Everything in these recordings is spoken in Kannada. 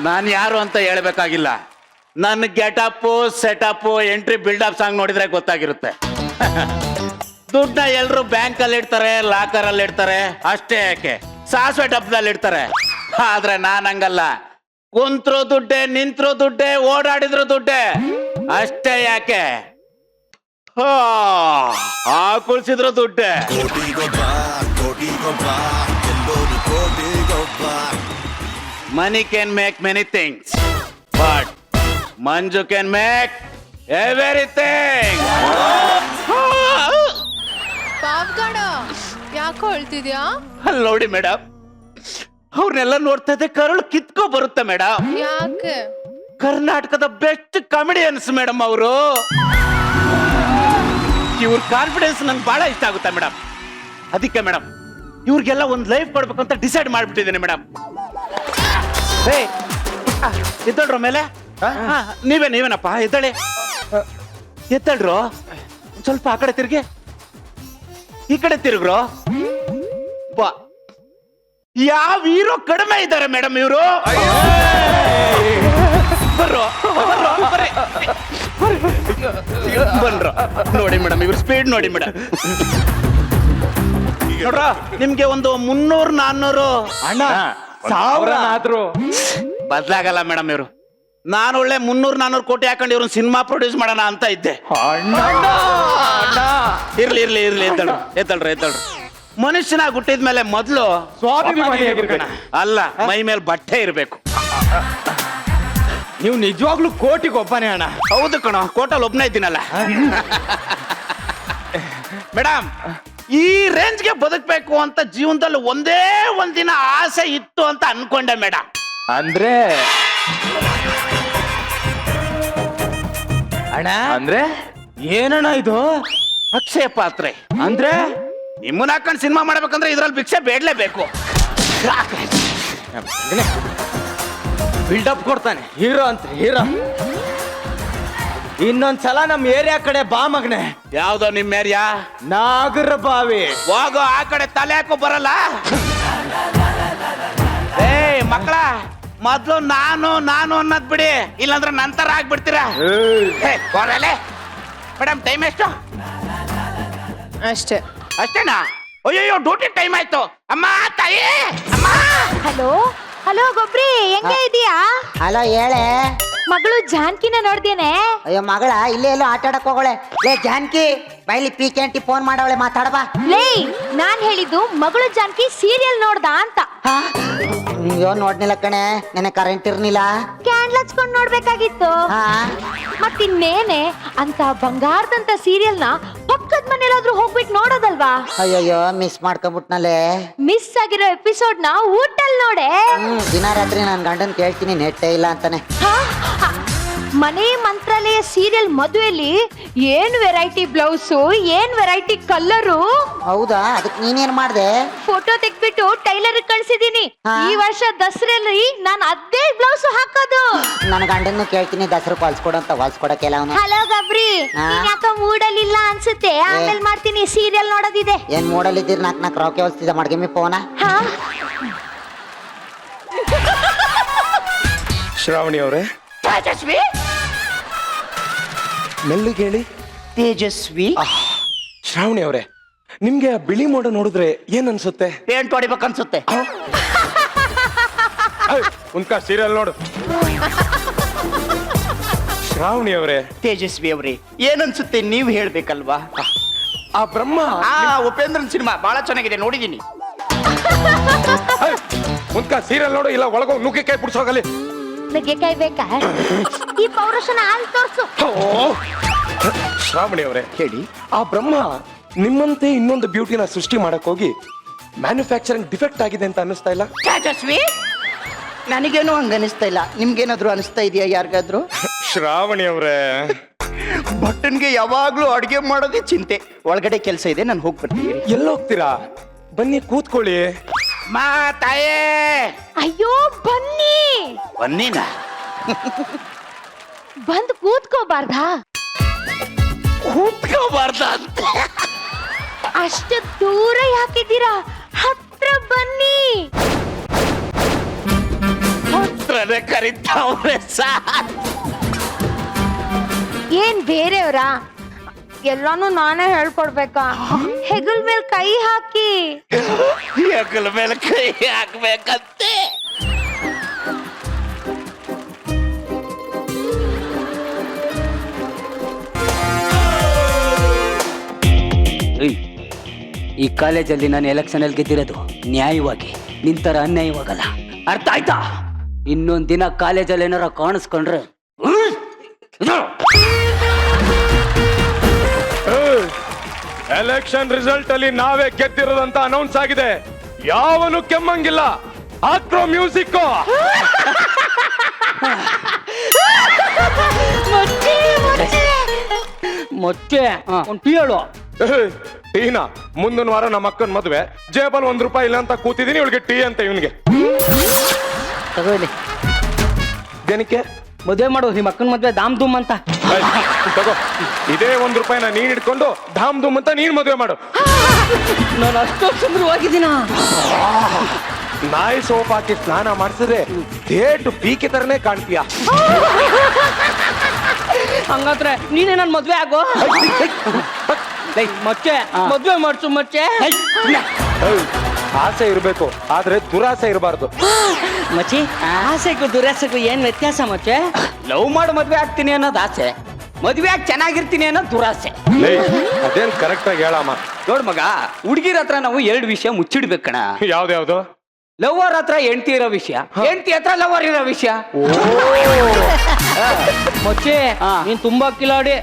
ನಾನು ಯಾರು ಅಂತ ಹೇಳ್ಬೇಕಾಗಿಲ್ಲ. ನನ್ನ getup setup entry buildup song ನೋಡಿದ್ರೆ ಗೊತ್ತಾಗಿರುತ್ತೆ. ದುಡ್ಡನ್ನ ಎಲ್ರು ಬ್ಯಾಂಕ್ ಅಲ್ಲಿ ಇಡ್ತಾರೆ, ಲಾಕರ್ ಅಲ್ಲಿ ಇಡ್ತಾರೆ, ಅಷ್ಟೇ ಯಾಕೆ ಸಾಸಿವೆ ಡಬ್ಬದಲ್ಲಿ ಇಡ್ತಾರೆ. ಆದ್ರೆ ನಾನ್ ಹಂಗಲ್ಲ. ಕುಂತ್ರು ದುಡ್ಡೆ, ನಿಂತ್ರು ದುಡ್ಡೆ, ಓಡಾಡಿದ್ರು ದುಡ್ಡೆ, ಅಷ್ಟೇ ಯಾಕೆ ಕುಳ್ಸಿದ್ರು ದುಡ್ಡೆ. Money can make many things, but Manju can make everything. ಪಾಪ್ಗಡ ಯಾಕೋ ಹೇಳ್ತಿದ್ಯಾ? ಅಲ್ಲಿ ನೋಡಿ ಮೇಡಮ್, ಅವ್ರನ್ನೆಲ್ಲ ನೋಡ್ತಾ ಇದ್ದೆ ಕರುಳು ಕಿತ್ಕೋ ಬರುತ್ತೆ ಮೇಡಮ್. ಯಾಕೆ? ಕರ್ನಾಟಕದ ಬೆಸ್ಟ್ ಕಾಮಿಡಿಯನ್ಸ್ ಮೇಡಮ್ ಅವರು. ಇವ್ರ ಕಾನ್ಫಿಡೆನ್ಸ್ ನಂಗೆ ಬಹಳ ಇಷ್ಟ ಆಗುತ್ತೆ ಮೇಡಮ್. ಅದಕ್ಕೆ ಮೇಡಮ್ ಇವ್ರಿಗೆಲ್ಲ ಒಂದು ಲೈಫ್ ಕೊಡ್ಬೇಕು ಅಂತ ಡಿಸೈಡ್ ಮಾಡ್ಬಿಟ್ಟಿದ್ದೀನಿ ಮೇಡಮ್. ಎದ್ದಳ್ರ ಮೇಲೆ. ನೀವೇನಪ್ಪ ಎದ್ದಳಿ, ಎದ್ದಳ್ರು. ಸ್ವಲ್ಪ ಆ ಕಡೆ ತಿರ್ಗಿ, ಈ ಕಡೆ ತಿರುಗ್ರು. ಯಾವ ಹೀರೋ ಕಡಿಮೆ ಇದ್ದಾರೆ ಮೇಡಮ್ ಇವರು. ಬನ್ರ ನೋಡಿ ಮೇಡಮ್, ಇವ್ರ ಸ್ಪೀಡ್ ನೋಡಿ ಮೇಡಮ್. ನೋಡ್ರ ನಿಮ್ಗೆ ಒಂದು 300-400 ಅಣ್ಣ 1000 ಆದ್ರೂ ಬದ್ಲಾಗಲ್ಲ ಮೇಡಮ್ ಇವರು. ನಾನು ಒಳ್ಳೆ 300-400 ಕೋಟಿ ಹಾಕೊಂಡು ಇವ್ರನ್ನ ಸಿನಿಮಾ ಪ್ರೊಡ್ಯೂಸ್ ಮಾಡೋಣ ಅಂತ ಇದ್ದೆ. ಇರ್ಲಿ ಇರ್ಲಿ ಇರ್ಲಿ, ಎದ್ದಳ್ರಿ. ಮನುಷ್ಯನಾಗಿ ಹುಟ್ಟಿದ್ಮೇಲೆ ಮೊದ್ಲು ಸ್ವಾಭಿಮಾನಿ ಅಲ್ಲ, ಮೈ ಮೇಲೆ ಬಟ್ಟೆ ಇರ್ಬೇಕು. ನೀವು ನಿಜವಾಗ್ಲೂ ಕೋಟಿಗೆ ಒಬ್ಬನೇ ಅಣ್ಣ. ಹೌದು ಕಣೋ, ಕೋಟಲ್ ಒಬ್ಬನೇ ಇದ್ದೀನಲ್ಲ ಮೇಡಮ್. ಈ ರೇಂಜ್ಗೆ ಬದುಕಬೇಕು ಅಂತ ಜೀವನದಲ್ಲಿ ಒಂದೇ ಒಂದಿನ ಆಸೆ ಇತ್ತು ಅಂತ ಅನ್ಕೊಂಡೆ ಮೇಡಮ್. ಅಂದ್ರೆ ಅಣ್ಣ ಅಂದ್ರೆ ಏನಣ್ಣ ಇದು? ಅಕ್ಷಯ ಪಾತ್ರೆ ಅಂದ್ರೆ ನಿಮ್ಮನ್ನ ಹಾಕೊಂಡು ಸಿನಿಮಾ ಮಾಡ್ಬೇಕಂದ್ರೆ ಇದ್ರಲ್ಲಿ ಭಿಕ್ಷೆ ಬೇಡಲೇಬೇಕು. ಬಿಲ್ಡಪ್ ಕೊಡ್ತಾನೆ ಹೀರೋ ಅಂತ. ಹೀರೋ ಇನ್ನೊಂದ್ಸಲ ನಮ್ ಏರಿಯಾ ಕಡೆ ಬಾ ಮಗನೆ. ಯಾವ್ದೋ ನಿಮ್ ಏರಿಯಾ? ನಾಗರ ಬಾವಿ. ಹೋಗೋ ಆ ಕಡೆ ತಲೆ ಹಾಕೋ ಬರಲ್ಲ. ಏ ಮಕ್ಕಳ, ಮೊದ್ಲು ನಾನು ಅನ್ನೋದ್ ಬಿಡಿ, ಇಲ್ಲಾಂದ್ರೆ ನಂತರ ಆಗ್ಬಿಡ್ತೀರಾ. ಮೇಡಮ್ ಟೈಮ್ ಎಷ್ಟು? ಅಷ್ಟೇ. ಅಷ್ಟೇನಾ? ಅಯ್ಯೋ ಡ್ಯೂಟಿ ಟೈಮ್ ಆಯ್ತು. ಅಮ್ಮ ತಾಯಿ, ಅಮ್ಮ. ಹಲೋ ಗೊಬ್ರಿ, ಹೆಂಗೆ ಇದೀಯಾ? ಹಲೋ ಹೇಳೆ. ಮಗಳು ಜಾನ್ಕಿನ ನೋಡ್ದೇನೆ. ಅಯ್ಯೋ ಮಗಳ ಇಲ್ಲೇ ಎಲ್ಲೋ ಆಟ ಆಡಕ್ ಹೋಗೋಳೆ. ಲೇ ಜಾನ್ಕಿ ಬೈಲಿ ಪಿ.ಕೆ.ಟಿ ಫೋನ್ ಮಾಡವಳೆ, ಮಾತಾಡಬಾ. ಲೇ ನಾನ್ ಹೇಳಿದ್ದು ಮಗಳು ಜಾನ್ಕಿ ಸೀರಿಯಲ್ ನೋಡ್ದ ಅಂತ. ಅಯ್ಯೋ ನೋಡ್ನಿಲ್ಲ ಕಣೆ, ನೆನೆ ಕರೆಂಟ್ ಇರ್ನಿಲ್ಲ. ಕ್ಯಾಂಡ್ಲ್ ಹಚ್ಕೊಂಡ್ ನೋಡ್ಬೇಕಾಗಿತ್ತು. ಮತ್ತಿನ್ನೇನೆ ಅಂತ ಬಂಗಾರದಂತ ಸೀರಿಯಲ್ ನ ಪಕ್ಕದ ಮನೇಲಾದ್ರೂ ಹೋಗ್ಬಿಟ್ಟು ನೋಡೋದಲ್ವಾ? ಅಯ್ಯಯ್ಯೋ ಮಿಸ್ ಮಾಡ್ಕೊಂಡ್ಬಿಟ್ನಲ್ಲೇ. ಮಿಸ್ ಆಗಿರೋ ಎಪಿಸೋಡ್ ನ ಊಟಲ್ ನೋಡೆ. ದಿನ ರಾತ್ರಿ ನನ್ ಗಂಡನ್ ಕೇಳ್ತೀನಿ, ನೆಟ್ಟೇ ಇಲ್ಲ ಅಂತಾನೆ. ಮನೆ ಮಂತ್ರಾಲಯ ಸೀರಿಯಲ್ ಮದುವೆಯಲ್ಲಿ ಏನ್ ವೆರೈಟಿ ಬ್ಲೌಸು, ಏನ್ ವೆರೈಟಿ ಕಲರು. ಹೌದಾ? ಅದಕ್ ನೀನೇನ್ ಮಾಡ್ದೆ? ಫೋಟೋ ತೆಗ್ಬಿಟ್ಟು ಟೈಲರ್ ಕಳ್ಸಿದೀನಿ. ಈ ವರ್ಷ ದಸರಲ್ಲಿ ನಾನು ಅದೇ ಬ್ಲೌಸ್ ಹಾಕೋದು. ನನ್ ಗಂಡನ್ನು ಕೇಳ್ತೀನಿ ದಸರಕ್ಕೆ ಹೊಲ್ಸ್ಕೊಡು ಅಂತ, ಹೊಲ್ಸ್ಕೊಡಕ್ಕೆಲ್ಲ ಅವನು. ಹಲೋ ಗಬ್ರಿ, ಯಾಕ ಮೂಡಲಿಲ್ಲ ಅನ್ಸುತ್ತೆ, ಆಮೇಲೆ ಮಾಡ್ತೀನಿ. ಸೀರಿಯಲ್ ನೋಡೋದಿದೆ. ಏನ್ ಮೂಡಲಿದ್ದೀರಿ? ನಾಕ್ ರೊಕ್ಕೆ ಹೊಲ್ಸ್ತಿದ್ದ ಮಾಡ್ಗೆಮ್ಮಿ ಫೋನ. ಶ್ರಾವಣಿ ಅವರೇ, ತೇಜಸ್ವಿ. ಮೆಲ್ಲಿಗೆ ಹೇಳಿ. ತೇಜಸ್ವಿ. ಶ್ರಾವಣಿ ಅವರೇ, ನಿಮ್ಗೆ ಆ ಬಿಳಿ ಮೋಡ ನೋಡಿದ್ರೆ ಏನ್ ಅನ್ಸುತ್ತೆ? ಪೇಂಟ್ ಹೊಡಿಬೇಕನ್ಸುತ್ತೆ. ಉನ್ಕಾ ಸೀರಿಯಲ್ ನೋಡು. ಶ್ರಾವಣಿ ಅವರೇ. ತೇಜಸ್ವಿ ಅವ್ರಿ, ಏನನ್ಸುತ್ತೆ ನೀವ್ ಹೇಳ್ಬೇಕಲ್ವಾ? ಆ ಬ್ರಹ್ಮ ಉಪೇಂದ್ರನ್ ಸಿನಿಮಾ ಬಹಳ ಚೆನ್ನಾಗಿದೆ, ನೋಡಿದೀನಿ. ಉನ್ಕಾ ಸೀರಿಯಲ್ ನೋಡು, ಇಲ್ಲ ಒಳಗೋಗಿ ನುಗ್ಗೆಕಾಯಿ ಬಿಡ್ಸೋಗಲಿ. ನುಗ್ಗೆಕಾಯಿ ಬೇಕಾ? ಈ ಪೌರುಷನ ಹಾಲ್ ತೋರ್ಸು. ಶ್ರಾವಣಿ ಅವರೇ ಹೇಳಿ. ಆ ಬ್ರಹ್ಮ ನಿಮ್ಮಂತೆ ಇನ್ನೊಂದು ಬ್ಯೂಟಿನ ಸೃಷ್ಟಿ ಮಾಡಕ್ ಹೋಗಿ ಮ್ಯಾನುಫ್ಯಾಕ್ಚರಿಂಗ್ ಡಿಫೆಕ್ಟ್ ಆಗಿದೆ ಅಂತ ಅನ್ನಿಸ್ತಾ ಇಲ್ಲ? ತೇಜಸ್ವಿ, ನನಗೇನು ಹಂಗ ಅನಿಸ್ತಾ ಇಲ್ಲ. ನಿಮ್ಗೇನಾದ್ರು ಅನಿಸ್ತಾ ಇದೆಯಾ ಯಾರಿಗಾದ್ರು? ಶ್ರಾವಣಿ ಅವರೇ, ಭಟ್ಟನ್ಗೆ ಯಾವಾಗ್ಲೂ ಅಡ್ಗೆ ಮಾಡೋದೇ ಚಿಂತೆ. ಒಳಗಡೆ ಕೆಲಸ ಇದೆ, ನಾನು ಹೋಗಿ ಬರ್ತೀನಿ. ಎಲ್ಲೋಗ್ತೀರಾ? ಬನ್ನಿ ಕೂತ್ಕೊಳ್ಳಿ. ತಾಯೇ. ಅಯ್ಯೋ ಬನ್ನಿ. ಬನ್ನಿನ ಬಂದು ಕೂತ್ಕೋಬಾರ್ದಾ? ಕೂತ್ಕೋಬಾರ್ದ ಅಂತ ಅಷ್ಟು ದೂರ ಯಾಕಿದ್ದೀರಾ? ಹತ್ರ ಬನ್ನಿ. ಹತ್ರ ಹತ್ರನೇ ಕರೀತಾವ್ರೆ ಸಾರ್. ಏನ್ ಬೇರೆಯವ್ರ? ಎಲ್ಲಾನು ನಾನೇ ಹೇಳ್ಕೊಡ್ಬೇಕಾ? ಹೆಗಲ್ ಮೇಲ್ ಕೈ ಹಾಕಿ. ಹೆಗಲ ಮೇಲೆ ಕೈ ಹಾಕ್ಬೇಕಂತೆ. ಈ ಕಾಲೇಜಲ್ಲಿ ನಾನು ಎಲೆಕ್ಷನ್ ಅಲ್ಲಿ ಗೆದ್ದಿರೋದು ನ್ಯಾಯವಾಗಿ, ನಿಂತರ ಅನ್ಯಾಯವಾಗಲ್ಲ. ಅರ್ಥ ಆಯ್ತಾ? ಇನ್ನೊಂದ್ ದಿನ ಕಾಲೇಜಲ್ಲಿ ಏನಾರ ಕಾಣಿಸ್ಕೊಂಡ್ರೆ ಎಲೆಕ್ಷನ್ ರಿಸಲ್ಟ್ ಅಲ್ಲಿ ನಾವೇ ಗೆದ್ದಿರೋದಂತ ಅನೌನ್ಸ್ ಆಗಿದೆ. ಯಾವನು ಕೆಮ್ಮಂಗಿಲ್ಲ. ಆಕ್ರೋ ಮ್ಯೂಸಿಕ್. ಮೊಚ್ಚೆ ಒಂದ್ ಟೀ ಹೇಳು. ಟೀನಾ? ಮುಂದಿನ ವಾರ ನಮ್ಮ ಅಕ್ಕನ ಮದ್ವೆ, ಜೇಬಲ್ ₹1 ಇಲ್ಲ ಅಂತ ಕೂತಿದೀನಿ, ಇವಳಿಗೆ ಟೀ ಅಂತ ಇವನ್ಗೆ. ತಗೋಲಿ. ಏನಕ್ಕೆ? ಮದುವೆ ಮಾಡು, ನಿಮ್ಮ ಅಕ್ಕನ ಮದ್ವೆ ದಾಮ್ ಧೂಮ್ ಅಂತ. ತಗೋ, ಇದೇ ₹1 ನೀನ್ ಇಟ್ಕೊಂಡು ಧಾಮ್ ಧೂಮ್ ಅಂತ ನೀನ್ ಮದ್ವೆ ಮಾಡು. ನಾನು ಅಷ್ಟೊಂದು ಸುಂದರವಾಗಿದ್ದೀನ. ನಾಯಿ ಸೋಪ್ ಹಾಕಿ ಸ್ನಾನ ಮಾಡಿಸಿದ್ರೆ ಥೇಟು ಪೀಕೆ ತರನೇ ಕಾಣ್ತೀಯ. ಹಂಗಾದ್ರೆ ನೀನೇ ನನ್ ಮದ್ವೆ ಆಗೋ. ಮಚ್ಚೆ ಮದ್ವೆ ಮಾಡ್ಸು ಮಚ್ಚೆ. ಆಸೆ ಇರ್ಬೇಕು, ಆದ್ರೆ ದುರಾಸೆ ಇರಬಾರ್ದು. ಮಚ್ಚಿ, ಆಸೆಗೂ ದುರಾಸೆಗೂ ಏನ್ ವ್ಯತ್ಯಾಸ ಮಚ್ಚೆ? ಲವ್ ಮಾಡಿ ಮದ್ವೆ ಆಗ್ತೀನಿ ಅನ್ನೋದು ಆಸೆ, ಮದ್ವೆ ಆಗಿ ಚೆನ್ನಾಗಿರ್ತೀನಿ ಅನ್ನೋದು ದುರಾಸೆ. ಅದೇನ್ ಕರೆಕ್ಟ್ ಆಗಿ ಹೇಳಮ್ಮ. ನೋಡ್ ಮಗ, ಹುಡುಗಿರ ಹತ್ರ ನಾವು 2 ವಿಷಯ ಮುಚ್ಚಿಡ್ಬೇಕಣ. ಯಾವ್ದ್ಯಾವ್ದು? ಲವರ್ ಹತ್ರ ಹೆಂಡತಿ ಇರೋ ವಿಷಯ, ಹೆಂಡತಿ ಹತ್ರ ಲವರ್ ಇರೋ ವಿಷಯ. ಮಚ್ಚೆ, ನೀನ್ ತುಂಬಾ ಕಿಲಾಡಿ,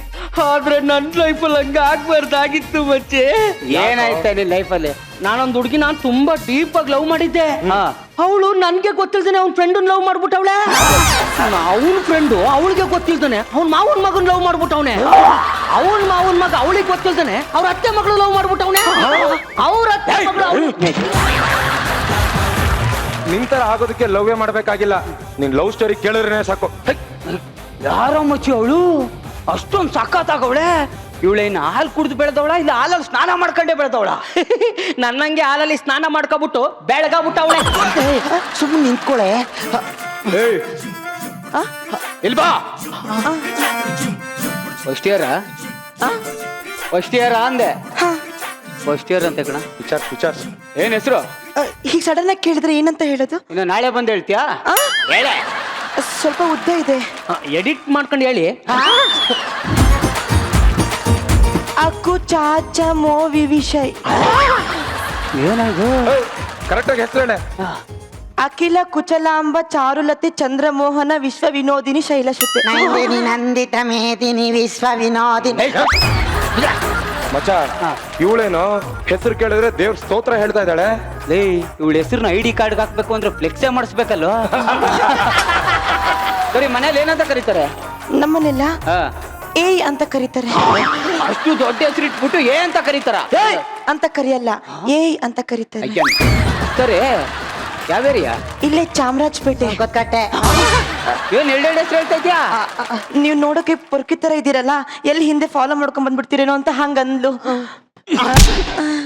ಆದ್ರೆ ನನ್ ಲೈಫಲ್ಲಿ ಹಂಗ ಆಗ್ಬಾರ್ದಾಗಿತ್ತು ಮಚ್ಚೆ. ಏನಾಯ್ತಾ ನಿನ್ ಲೈಫಲ್ಲಿ? ನಾನೊಂದ್ ಹುಡುಗಿ ನಾನು ತುಂಬಾ ಡೀಪ್ ಆಗಿ ಲವ್ ಮಾಡಿದ್ದೆ. ಅವಳು ನನ್ಗೆ ಗೊತ್ತಿಲ್ದೇನೆ ಅವ್ನ ಫ್ರೆಂಡ್ ಲವ್ ಮಾಡ್ಬಿಟ್ಟವಳೆ. ಅವನ ಫ್ರೆಂಡು ಅವಳಿಗೆ ಗೊತ್ತಿಲ್ದಾನೆ ಅವ್ನ ಮಾವನ್ ಮಗನ್ ಲವ್ ಮಾಡ್ಬಿಟ್ಟವನೆ. ಅವನ್ ಮಾವನ್ ಮಗ ಅವಳಿಗೆ ಗೊತ್ತಿಲ್ದಾನೆ ಅವ್ರ ಅತ್ತೆ ಮಗಳು ಲವ್ ಮಾಡ್ಬಿಟ್ಟವನೆ. ಅವ್ರ ಅತ್ತೆ ಮಗಳು ನಿಂತರ ಆಗೋದಕ್ಕೆ ಲವ್ವೇ ಮಾಡ್ಬೇಕಾಗಿಲ್ಲ. ನಿನ್ ಲವ್ ಸ್ಟೋರಿ ಕೇಳಿದ್ರೆ ಸಾಕು. ಯಾರೋ ಮಚ್ಚಿ ಅವಳು ಅಷ್ಟೊಂದು ಸಖತ್ತಾಗವಳೆ. ಇವಳೇನು ಹಾಲು ಕುಡಿದು ಬೆಳೆದವಳ, ಇಲ್ಲ ಹಾಲಲ್ಲಿ ಸ್ನಾನ ಮಾಡ್ಕೊಂಡೆ ಬೆಳೆದವಳ? ನನ್ನಂಗೆ ಹಾಲಲ್ಲಿ ಸ್ನಾನ ಮಾಡ್ಕೊಬಿಟ್ಟು ಬೆಳಗಾಬಿಟ್ಟವಳೆ. ಸುಮ್ಮನೆ ನಿಂತ್ಕೊಳೆ. ಇಲ್ಬಾ ಫಸ್ಟ್ ಇಯರ ಅಂದೆ. ಫಸ್ಟ್ ಇಯರ್ ಅಂತ ಕಣ. ವಿಚಾರ್ಸ್. ಏನ್ ಹೆಸರು? ಹೀಗೆ ಸಡನ್ ಆಗಿ ಕೇಳಿದ್ರೆ ಏನಂತ ಹೇಳೋದು? ಇನ್ನು ನಾಳೆ ಬಂದು ಹೇಳ್ತೀಯಾ? ಹೇಳೆ. ಸ್ವಲ್ಪ ಉದ್ದ ಇದೆ. ಎಡಿಟ್ ಮಾಡ್ಕೊಂಡು ಹೇಳಿ. ಅಕ್ಕು ಚಾಚ ಮೋವಿ ವಿಷಯ್. ಏನಾಯ್ತು? ಕರೆಕ್ಟ್ ಆಗಿ ಹೆಸರು ಹೇಳೆ. ಅಖಿಲ ಕುಚಲಾಂಬ ಚಾರುಲತೆ ಚಂದ್ರಮೋಹನ ವಿಶ್ವ ವಿನೋದಿನಿ ಶೈಲಶುತೆ. ನಂದಿನಿ ನಂದಿತ ಮೇದಿನಿ ವಿಶ್ವ ವಿನೋದಿನಿ. ಮಚ್ಚ, ಇವಳೇನು ಹೆಸರು ಕೇಳಿದ್ರೆ ದೇವ್ರ ಸ್ತೋತ್ರ ಹೇಳ್ತಾ ಇದ್ದಾಳೆ. ಲೇ, ಇವಳ ಹೆಸರನ್ನ ID ಕಾರ್ಡ್ಗೆ ಹಾಕ್ಬೇಕು ಅಂದ್ರೆ ಫ್ಲೆಕ್ಸೇ ಮಾಡಿಸ್ಬೇಕಲ್ವ? ಸರಿ, ಮನೇಲಿ ಏನಂತ ಕರೀತಾರೆ? ನಮ್ಮನ್ನೆಲ್ಲ ಏಯ್ ಅಂತ ಕರೀತಾರೆ. ಅಷ್ಟು ದೊಡ್ಡ ಹೆಸರು ಇಟ್ಬಿಟ್ಟು ಅಂತ ಕರೀತಾರ? ಅಂತ ಕರಿಯಲ್ಲ, ಏಯ್ ಅಂತ ಕರೀತಾರೆ. ಸರಿ, ಯಾವ್ಯಾರಿಯಾ? ಇಲ್ಲೇ ಚಾಮರಾಜಪೇಟೆ. ಗೊತ್ತಕಟ್ಟೆ. ಏನ್ 2 ಹೆಸರು ಹೇಳ್ತಾ ಇದ್ಯಾ? ನೀವು ನೋಡೋಕೆ ಪೊರ್ಕಿ ತರ ಇದ್ದೀರಲ್ಲ, ಎಲ್ಲಿ ಹಿಂದೆ ಫಾಲೋ ಮಾಡ್ಕೊಂಡ್ ಬಂದ್ಬಿಡ್ತೀರೇನೋ ಅಂತ ಹಂಗಂದ್ಲು.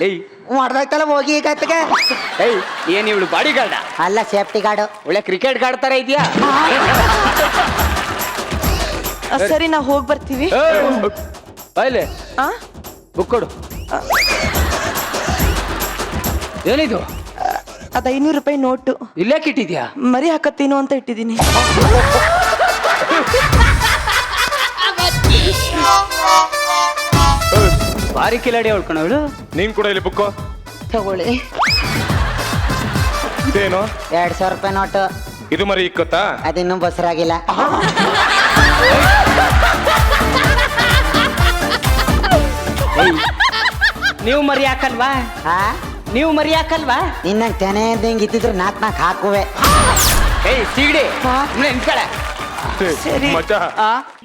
ಏಯ್ ಮಾಡ್ದಾಯ್ತಲ್ಲ ಹೋಗಿ ಈಗ ಅತ್ತಿಗೆ. ಏಯ್, ಏನ್ ಇವಳು ಬಾಡಿ ಗಾರ್ಡ? ಅಲ್ಲ, ಸೇಫ್ಟಿ ಗಾರ್ಡು. ಒಳ್ಳೆ ಕ್ರಿಕೆಟ್ ಗಾರ್ಡ್ ತರ ಇದೆಯಾ? ಸರಿ, ನಾವು ಹೋಗಿ ಬರ್ತೀವಿ. ಬಾಯ್ಲೆ ಬುಕ್ ಕೊಡು. ಏನಿದು? ಅದ ₹500 ನೋಟು. ಇಲ್ಲೇ ಇಟ್ಟಿದ್ಯಾ? ಮರಿ ಹಾಕತ್ತೀನೋ ಅಂತ ಇಟ್ಟಿದ್ದೀನಿ. ಭಾರಿ ಕಿಲಾಡಿ ಅವಳು. ನೀನ್ ಕೂಡ ಇಲ್ಲಿ ಬುಕ್ಕು ತಗೊಳ್ಳಿ. ಇದೇನು? ₹200 ನೋಟು. ಇದು ಮರಿ ಇಕ್ಕತ್ತಾ? ಅದಿನ್ನೂ ಬಸರಾಗಿಲ್ಲ. ನೀವು ಮರಿ ಹಾಕಲ್ವಾ? ನೀವು ಮರಿ ಹಾಕಲ್ವಾ? ನಿನ್ನಂಗ್ ತೆನೆ ಇದ್ದಂಗೆ ಇದ್ದಿದ್ರೆ 4 ಹಾಕುವೆ. ಏಯ್ ಸಿಗಡಿ, ನಿಂತ್ಕಳೆ. ಸರಿ. ಮಚ್ಚ,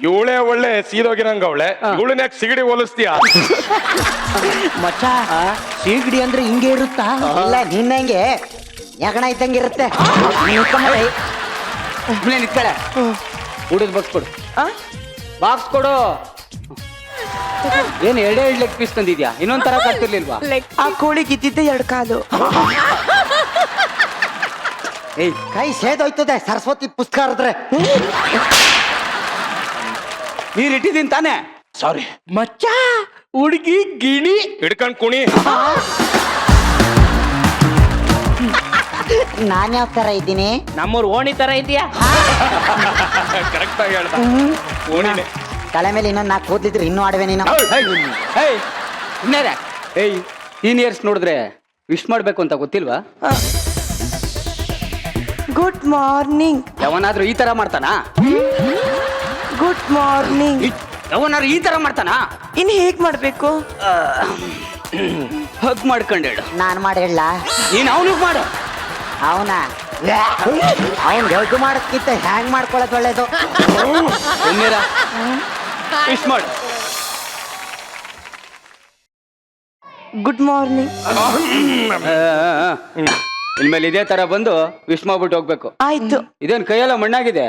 ಇವಳೇ ಒಳ್ಳೆ ಸೀದೋಗಿರಂಗ ಅವಳೆ. ಇವಳನ್ನ ಯಾಕೆ ಸಿಗಡಿ ಹೋಲಿಸ್ತೀಯ? ಮಚ್ಚ, ಸೀಗಡಿ ಅಂದ್ರೆ ಹಿಂಗೆ ಇರುತ್ತಾ? ಇಲ್ಲ, ನಿನ್ನಂಗೆ ಯಗಣ ಇದ್ದಂಗೆ ಇರುತ್ತೆ. ನಿಂತ್ಕಳೆ. ಹುಡುಗ ಬಾಕ್ಸ್ ಕೊಡು. ಬಾಕ್ಸ್ ಕೊಡು. ಏನ್ 2 ಲೆಗ್ ಪೀಸ್ ತಂದಿದ್ಯಾ? ಇನ್ನೊಂದ್ ತರ ಕಟ್ತಿರ್ಲಿಲ್ವಾ? ಆ ಕೋಳಿಗೆ ಇದ್ದಿದ್ದೆ 2 ಕಾಲು. ಏಯ್ ಕೈ ಸೇದೋಯ್ತದೆ ಸರಸ್ವತಿ ಪುಸ್ತಕ ಹರಿದ್ರೆ. ನೀರ್ ಇಟ್ಟಿದ್ದೀನಿ ತಾನೆ. ಸಾರಿ ಮಚ್ಚ ಹುಡುಗಿ ಗಿಣಿ ಹಿಡ್ಕೊಂಡ್ ಕುಣಿ. ನಾನ್ ಯಾವ ತರ ಇದ್ದೀನಿ? ನಮ್ಮೂರ್ ಓಣಿ ತರ ಇದೆಯಾ? ಕರೆಕ್ಟ್ ಆಗಿ ಹೇಳ್ದ. ಓಣಿನೇ. ತಲೆ ಮೇಲೆ ಇನ್ನೊಂದು ನಾಲ್ಕು ಕೂದ್ಲಿದ್ರೆ ಇನ್ನೂ ಆಡುವೆ ನೀನು. ಇನ್ನೇನೆ ಏಯ್ ಸೀನಿಯರ್ಸ್ ನೋಡಿದ್ರೆ ವಿಶ್ ಮಾಡ್ಬೇಕು ಅಂತ ಗೊತ್ತಿಲ್ವಾ? Good morning. ಯಾವನಾದ್ರೂ ಈ ತರ ಮಾಡ್ತಾನಾ? Good morning. ಯಾವನಾದ್ರೂ ಈ ತರ ಮಾಡ್ತಾನಾ? ಇನ್ ಹೇಗ್ ಮಾಡ್ಬೇಕು? ಹಗ್ ಮಾಡ್ಕೊಂಡು ಹೇಳು. ನಾನ್ ಮಾಡಿ ಹೇಳ. ನೀನ್ ಅವನಿಗೆ ಮಾಡು. ಅವನ ಅವನ್ ದೊಡ್ಡ ಮಾಡೋದ್ಕಿಂತ ಹ್ಯಾಂಗ್ ಮಾಡ್ಕೊಳ್ಳೋದು ಒಳ್ಳೇದು. ವಿಶ್ ಮಾಡು. Good morning. ಇನ್ಮೇಲೆ ಇದೇ ತರ ಬಂದು ವಿಶ್ ಮಾಡ್ಬಿಟ್ಟು ಹೋಗ್ಬೇಕು. ಆಯ್ತು. ಇದೇನ್ ಕೈಯೆಲ್ಲ ಮಣ್ಣಾಗಿದೆ?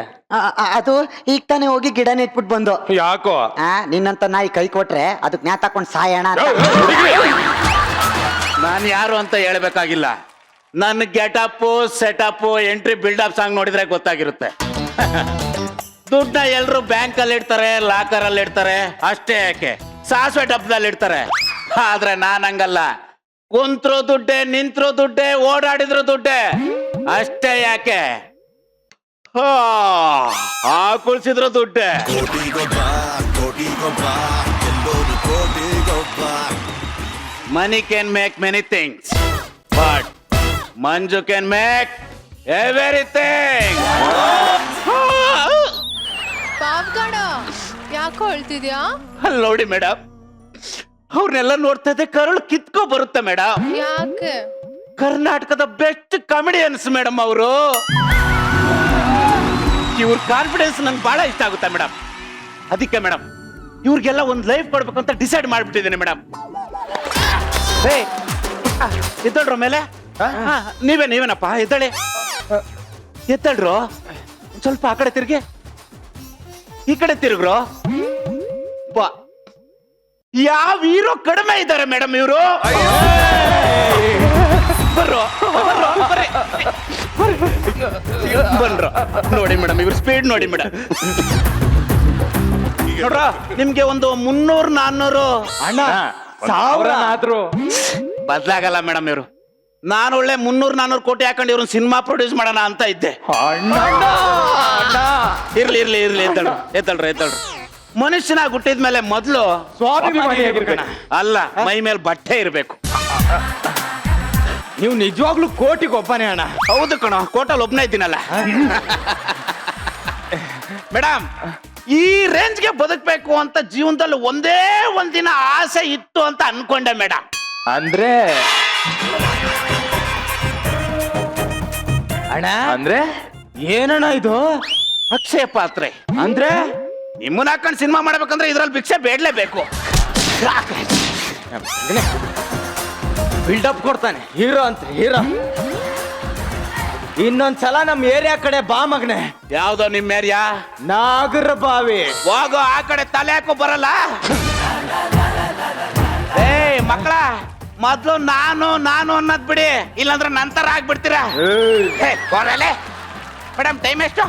ಅದು ಈಗ ತಾನೇ ಹೋಗಿ ಗಿಡ ನೆಟ್ಬಿಟ್ಟು ಬಂದು. ಯಾಕೋ? ನಿನ್ನಂತ ನಾಯಿ ಕೈ ಕೊಟ್ರೆ ಅದಕ್ಕೆ ನ್ಯಾ ತಕೊಂಡ್ ಸಾಯಣ ಅಂತ. ನಾನು ಯಾರು ಅಂತ ಹೇಳ್ಬೇಕಾಗಿಲ್ಲ. ನನ್ನ getup setup entry buildup song ನೋಡಿದ್ರೆ ಗೊತ್ತಾಗಿರುತ್ತೆ. ದುಡ್ಡನ್ನ ಎಲ್ರು ಬ್ಯಾಂಕ್ ಅಲ್ಲಿ ಇಡ್ತಾರೆ, ಲಾಕರ್ ಅಲ್ಲಿ ಇಡ್ತಾರೆ, ಅಷ್ಟೇ ಯಾಕೆ ಸಾಸಿವೆ ಡಬ್ಬದಲ್ಲಿ ಇಡ್ತಾರೆ. ಆದ್ರೆ ನಾನ್ ಹಂಗಲ್ಲ. ಕುಂತ್ರು ದುಡ್ಡೆ, ನಿಂತ್ರು ದುಡ್ಡೆ, ಓಡಾಡಿದ್ರು ದುಡ್ಡೆ, ಅಷ್ಟೇ ಯಾಕೆ ಕುಳ್ಸಿದ್ರು ದುಡ್ಡೆ. Money can make many things, but Manju can make everything. Pavagada ಯಾಕೋ ಅಳ್ತಿದ್ಯಾ? ಅಲ್ಲಿ ನೋಡಿ ಮೇಡಮ್, ಅವ್ರನ್ನೆಲ್ಲ ನೋಡ್ತಾ ಇದ್ದೆ ಕರುಳು ಕಿತ್ಕೋ ಬರುತ್ತೆ ಮೇಡಮ್. ಯಾಕೆ? ಕರ್ನಾಟಕದ ಬೆಸ್ಟ್ ಕಾಮಿಡಿಯನ್ಸ್ ಮೇಡಮ್ ಅವರು. ಇವ್ರ ಕಾನ್ಫಿಡೆನ್ಸ್ ನನ್ಗೆ ಬಹಳ ಇಷ್ಟ ಆಗುತ್ತೆ ಮೇಡಮ್. ಅದಕ್ಕೆ ಮೇಡಮ್ ಇವ್ರಿಗೆಲ್ಲ ಒಂದು ಲೈಫ್ ಕೊಡ್ಬೇಕು ಅಂತ ಡಿಸೈಡ್ ಮಾಡ್ಬಿಟ್ಟಿದ್ದೀನಿ ಮೇಡಮ್. ಎದ್ದಳ್ರ ಮೇಲೆ. ನೀವೇನಪ್ಪ ಎದ್ದಳಿ, ಎದ್ದಳ್ರು. ಸ್ವಲ್ಪ ಆ ಕಡೆ ತಿರ್ಗಿ, ಈ ಕಡೆ ತಿರುಗ್ರು. ಯಾವ ಹೀರೋ ಕಡಿಮೆ ಇದ್ದಾರೆ ಮೇಡಮ್ ಇವರು. ಬನ್ರ ನೋಡಿ ಮೇಡಮ್, ಇವ್ರ ಸ್ಪೀಡ್ ನೋಡಿ ಮೇಡಮ್. ನೋಡ್ರ ನಿಮ್ಗೆ ಒಂದು 300-400 ಅಣ್ಣ 1000 ಆದ್ರೂ ಬದ್ಲಾಗಲ್ಲ ಮೇಡಮ್ ಇವರು. ನಾನು ಒಳ್ಳೆ 300-400 ಕೋಟಿ ಹಾಕೊಂಡು ಇವ್ರನ್ನ ಸಿನಿಮಾ ಪ್ರೊಡ್ಯೂಸ್ ಮಾಡೋಣ ಅಂತ ಇದ್ದೆ. ಇರ್ಲಿ ಇರ್ಲಿ ಇರ್ಲಿ, ಎದ್ದಳ್ರು. ಮನುಷ್ಯನಾಗಿ ಹುಟ್ಟಿದ್ಮೇಲೆ ಮೊದ್ಲು ಸ್ವಾಭಿಮಾನಿಯಾಗಿರ್ಬೇಕು. ಅಲ್ಲ, ಮೈ ಮೇಲೆ ಬಟ್ಟೆ ಇರ್ಬೇಕು. ನೀವು ನಿಜವಾಗ್ಲೂ ಕೋಟಿಗೆ ಒಬ್ಬನೇ ಅಣ್ಣ. ಹೌದು ಕಣೋ, ಕೋಟಲ್ ಒಬ್ನೇ ಇದ್ದೀನಲ್ಲ ಮೇಡಮ್. ಈ ರೇಂಜ್ಗೆ ಬದುಕಬೇಕು ಅಂತ ಜೀವನದಲ್ಲಿ ಒಂದೇ ಒಂದಿನ ಆಸೆ ಇತ್ತು ಅಂತ ಅನ್ಕೊಂಡೆ ಮೇಡಮ್. ಅಂದ್ರೆ ಅಣ್ಣ ಅಂದ್ರೆ ಏನಣ್ಣ ಇದು? ಅಕ್ಷಯ ಪಾತ್ರೆ ಅಂದ್ರೆ ನಿಮ್ಮನ್ನ ಹಾಕೊಂಡು ಸಿನಿಮಾ ಮಾಡ್ಬೇಕಂದ್ರೆ ಇದ್ರಲ್ಲಿ ಭಿಕ್ಷೆ ಬೇಡಲೇಬೇಕು. ಬಿಲ್ಡಪ್ ಕೊಡ್ತಾನೆ ಹೀರೋ ಅಂತ. ಹೀರೋ ಇನ್ನೊಂದ್ಸಲ ನಮ್ ಏರಿಯಾ ಕಡೆ ಬಾ ಮಗನೆ. ಯಾವ್ದೋ ನಿಮ್ಮ ಏರಿಯಾ? ನಾಗರ ಬಾವಿ. ಹೋಗೋ ಆ ಕಡೆ ತಲೆ ಹಾಕೋ ಬರಲ್ಲ. ಏ ಮಕ್ಕಳ, ಮೊದ್ಲು ನಾನು ಅನ್ನೋದ್ ಬಿಡಿ, ಇಲ್ಲಾಂದ್ರೆ ನಂತರ ಆಗ್ಬಿಡ್ತೀರಾ. ಮೇಡಮ್ ಟೈಮ್ ಎಷ್ಟು?